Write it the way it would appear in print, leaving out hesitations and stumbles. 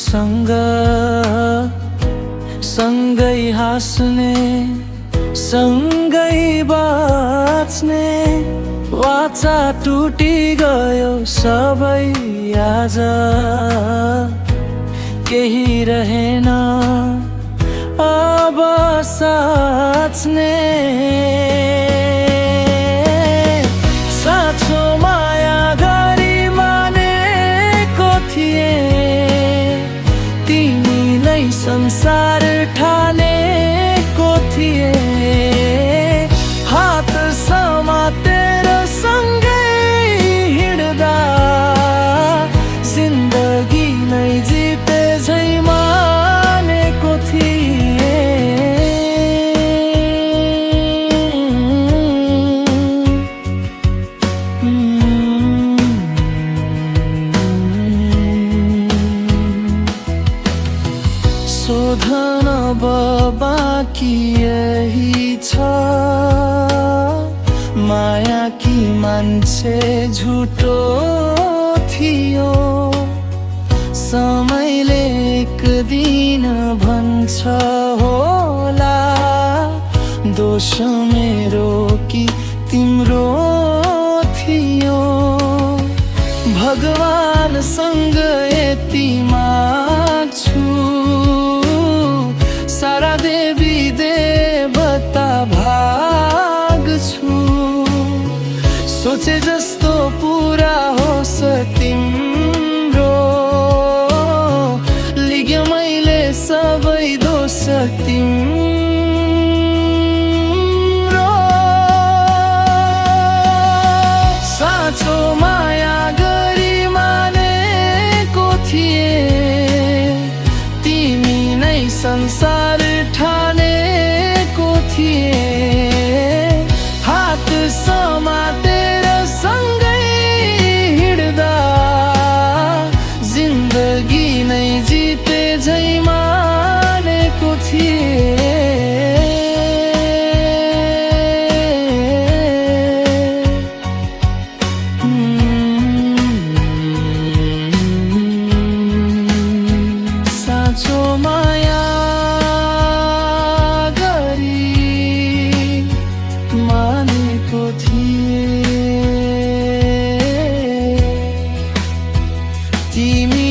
सँग सँगै हाँस्ने सँगै बाँच्ने वाचा टुटी गयो सबै आज केही रहेन अब साच्ने साँचो माया गरी मानेको थिए तिमीलाई संसार ठानेको थिए हात समातेर सँगै हिँड्दा जिन्दगी नै जिते झै मानेको थिए सोधन बाँकी यही छ माया कि मान्छे झुटो थियो समयले एक दिन भन्छ होला दोष मेरो कि तिम्रो थियो भगवानसँग यति माग्छु सारा देवी देवता भाग्छु सोचे जस्तो पुरा होस् तिम्रो लिग्यो मैले सबै दोष तिम्रो साँचो माया गरी मानेको थिए तिमी नै संसार ठानेको थिए हात समातेर सँगै हिँड्दा जिन्दगी नै जिते झै मानेको थिए साँचो माया मानेको थिए तिमी